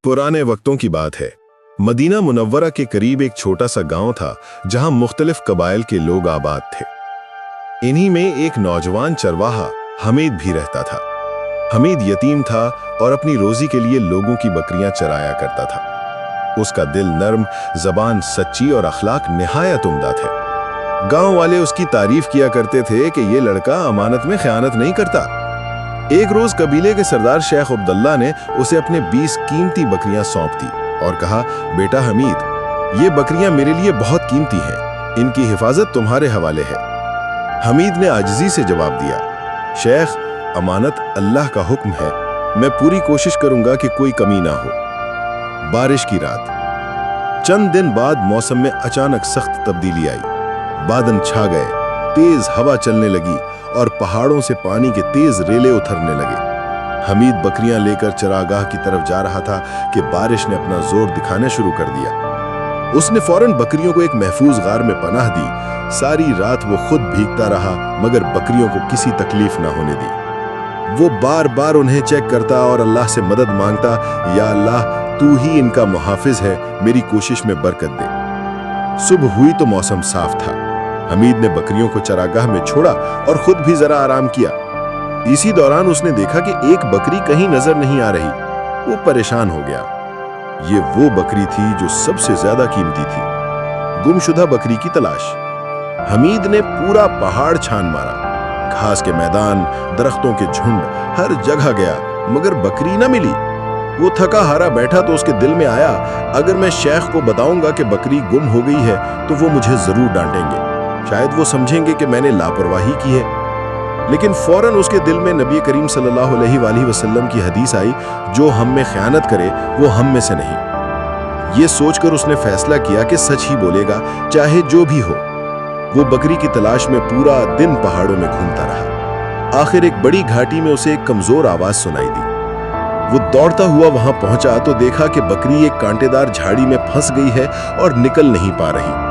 पुराने वक्तों की बात है। मदीना मुनव्वरा के करीब एक छोटा सा गांव था जहां मुख्तलिफ कबाइल के लोग आबाद थे। इन्हीं में एक नौजवान चरवाहा हमीद भी रहता था। हमीद यतीम था और अपनी रोजी के लिए लोगों की बकरियां चराया करता था। उसका दिल नर्म, जबान सच्ची और अखलाक निहायत उम्दा थे। गांव वाले उसकी तारीफ किया करते थे कि ये लड़का अमानत में खयानत नहीं करता। एक रोज कबीले के सरदार शेख अब्दुल्ला ने उसे अपने 20 कीमती बकरियां सौंप दी और कहा, बेटा हमीद, ये बकरियां मेरे लिए बहुत कीमती हैं, इनकी हिफाजत तुम्हारे हवाले है। हमीद ने आजिजी से जवाब दिया, शेख, अमानत अल्लाह का हुक्म है, मैं पूरी कोशिश करूंगा कि कोई कमी ना हो। बारिश की रात। चंद दिन बाद मौसम में अचानक सख्त तब्दीली आई। बादल छा गए, तेज हवा चलने लगी और पहाड़ों से पानी के तेज रेले उतरने लगे। हमीद बकरियां लेकर चरागाह की तरफ जा रहा था कि बारिश ने अपना जोर दिखाना शुरू कर दिया। उसने फौरन बकरियों को एक महफूज गार में पनाह दी। सारी रात वो खुद भीगता रहा मगर बकरियों को किसी तकलीफ ना होने दी। वो बार बार उन्हें चेक करता और अल्लाह से मदद मांगता, या अल्लाह, तू ही इनका मुहाफिज है, मेरी कोशिश में बरकत दे। सुबह हुई तो मौसम साफ था। हमीद ने बकरियों को चरागाह में छोड़ा और खुद भी जरा आराम किया। इसी दौरान उसने देखा कि एक बकरी कहीं नजर नहीं आ रही। वो परेशान हो गया। ये वो बकरी थी जो सबसे ज्यादा कीमती थी। गुमशुदा बकरी की तलाश। हमीद ने पूरा पहाड़ छान मारा, घास के मैदान, दरख्तों के झुंड, हर जगह गया मगर बकरी न मिली। वो थका हारा बैठा तो उसके दिल में आया, अगर मैं शेख को बताऊंगा कि बकरी गुम हो गई है तो वो मुझे जरूर डांटेंगे। शायद वो समझेंगे कि मैंने लापरवाही की है। लेकिन फौरन उसके दिल में नबी करीम सल्लल्लाहु अलैहि वसल्लम की हदीस आई, जो हम में खयानत करे वो हम में से नहीं। ये सोचकर उसने फैसला किया कि सच ही बोलेगा, चाहे जो भी हो। वो बकरी की तलाश में पूरा दिन पहाड़ों में घूमता रहा। आखिर एक बड़ी घाटी में उसे एक कमजोर आवाज सुनाई दी। वो दौड़ता हुआ वहां पहुंचा तो देखा कि बकरी एक कांटेदार झाड़ी में फंस गई है और निकल नहीं पा रही।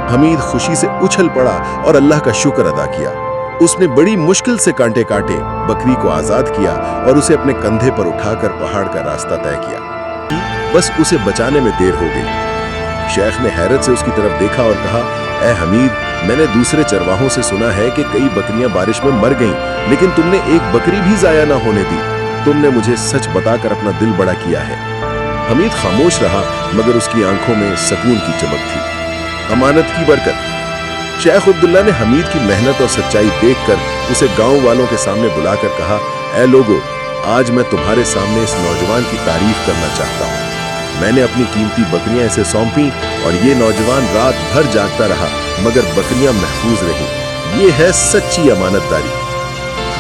हमीद खुशी से उछल पड़ा और अल्लाह का शुक्र अदा किया। उसने बड़ी मुश्किल से कांटे काटे बकरी को आजाद किया और उसे अपने कंधे पर उठाकर पहाड़ का रास्ता तय किया। बस उसे बचाने में देर हो गई। शेख ने हैरत से उसकी तरफ देखा और कहा, ए हमीद, मैंने दूसरे चरवाहों से सुना है कि कई बकरियां बारिश में मर गईं, लेकिन तुमने एक बकरी भी जाया ना होने दी। तुमने मुझे सच बताकर अपना दिल बड़ा किया है। हमीद खामोश रहा मगर उसकी आंखों में सुकून की चमक थी। अमानत की बरकत। शेख अब्दुल्ला ने हमीद की मेहनत और सच्चाई देखकर उसे गांव वालों के सामने बुलाकर कहा, ऐ लोगो, आज मैं तुम्हारे सामने इस नौजवान की तारीफ करना चाहता हूँ। मैंने अपनी कीमती बकरियां इसे सौंपी और ये नौजवान रात भर जागता रहा मगर बकरियां महफूज रहीं। ये है सच्ची अमानतदारी।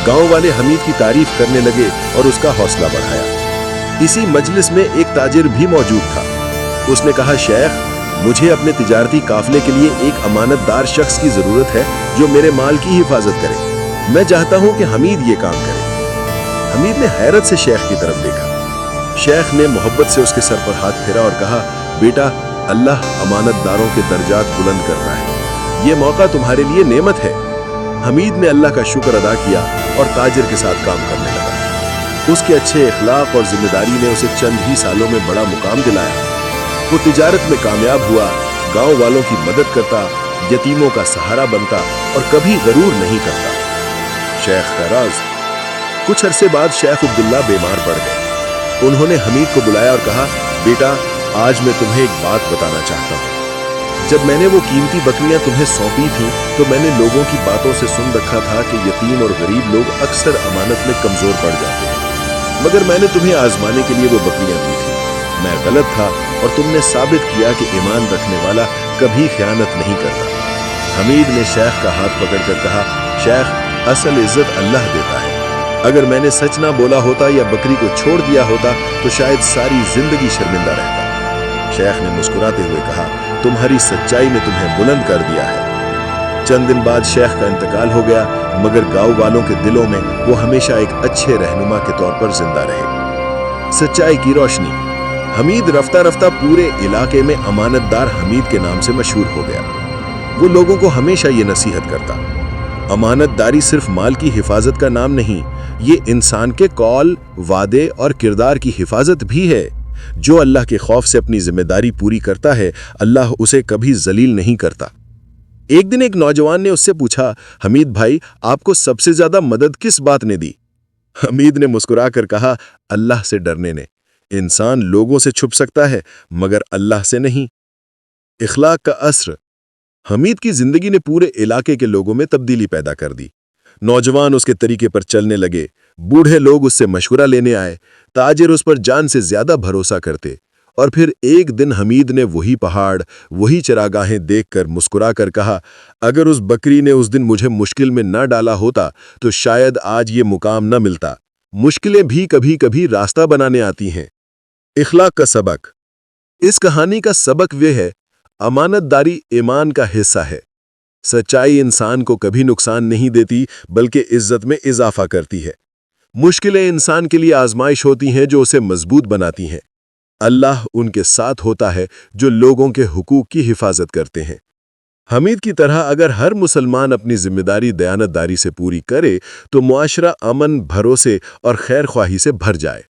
गांव वाले हमीद की तारीफ करने लगे और उसका हौसला बढ़ाया। इसी मजलिस में एक ताजिर भी मौजूद था। उसने कहा, शेख, मुझे अपने तिजारती काफले के लिए एक अमानतदार शख्स की जरूरत है जो मेरे माल की हिफाजत करे। मैं चाहता हूं कि हमीद ये काम करे। हमीद ने हैरत से शेख की तरफ देखा। शेख ने मोहब्बत से उसके सर पर हाथ फेरा और कहा, बेटा, अल्लाह अमानतदारों के दर्जात बुलंद करता है। ये मौका तुम्हारे लिए नेमत है। हमीद ने अल्लाह का शुक्र अदा किया और ताजिर के साथ काम करने लगा। उसके अच्छे इखलाक और जिम्मेदारी ने उसे चंद ही सालों में बड़ा मुकाम दिलाया। वो तिजारत में कामयाब हुआ, गांव वालों की मदद करता, यतीमों का सहारा बनता और कभी गरूर नहीं करता। शेख का राज। कुछ अरसे बाद शेख अब्दुल्ला बीमार पड़ गए। उन्होंने हमीद को बुलाया और कहा, बेटा, आज मैं तुम्हें एक बात बताना चाहता हूँ। जब मैंने वो कीमती बकरियां तुम्हें सौंपी थी तो मैंने लोगों की बातों से सुन रखा था कि यतीम और गरीब लोग अक्सर अमानत में कमजोर पड़ जाते हैं, मगर मैंने तुम्हें आजमाने के लिए वो बकरियां दी थी। मैं गलत था और तुमने साबित किया कि ईमान रखने वाला कभी खयानत नहीं करता। हमीद ने शेख का हाथ पकड़कर कहा, शेख, असल इज्जत अल्लाह देता है। अगर मैंने सच ना बोला होता या बकरी को छोड़ दिया होता तो शायद सारी जिंदगी शर्मिंदा रहता। शेख ने मुस्कुराते हुए कहा, तुम्हारी सच्चाई ने तुम्हें बुलंद कर दिया है। चंद दिन बाद शेख का इंतकाल हो गया मगर गांव वालों के दिलों में वो हमेशा एक अच्छे रहनुमा के तौर पर जिंदा रहे। सच्चाई की रोशनी। हमीद रफ्ता रफ्ता पूरे इलाके में अमानतदार हमीद के नाम से मशहूर हो गया। वो लोगों को हमेशा ये नसीहत करता, अमानतदारी सिर्फ माल की हिफाजत का नाम नहीं, ये इंसान के कौल, वादे और किरदार की हिफाजत भी है। जो अल्लाह के खौफ से अपनी जिम्मेदारी पूरी करता है, अल्लाह उसे कभी जलील नहीं करता। एक दिन एक नौजवान ने उससे पूछा, हमीद भाई, आपको सबसे ज्यादा मदद किस बात ने दी? हमीद ने मुस्कुराकर कहा, अल्लाह से डरने ने। इंसान लोगों से छुप सकता है, मगर अल्लाह से नहीं। इखलाक का असर। हमीद की जिंदगी ने पूरे इलाके के लोगों में तब्दीली पैदा कर दी। नौजवान उसके तरीके पर चलने लगे, बूढ़े लोग उससे मशवरा लेने आए, ताजिर उस पर जान से ज्यादा भरोसा करते। और फिर एक दिन हमीद ने वही पहाड़, वही चरागाहें देखकर मुस्कुराकर कहा, अगर उस बकरी ने उस दिन मुझे मुश्किल में न डाला होता तो शायद आज ये मुकाम न मिलता। मुश्किलें भी कभी कभी रास्ता बनाने आती हैं। इखलाक का सबक। इस कहानी का सबक वे है, अमानतदारी ईमान का हिस्सा है। सच्चाई इंसान को कभी नुकसान नहीं देती, बल्कि इज्जत में इजाफा करती है। मुश्किलें इंसान के लिए आजमाइश होती हैं जो उसे मजबूत बनाती हैं। अल्लाह उनके साथ होता है जो लोगों के हुकूक की हिफाजत करते हैं। हमीद की तरह अगर हर मुसलमान अपनी जिम्मेदारी दयानतदारी से पूरी करे तो मुआशरा अमन, भरोसे और खैर ख्वाही से भर जाए।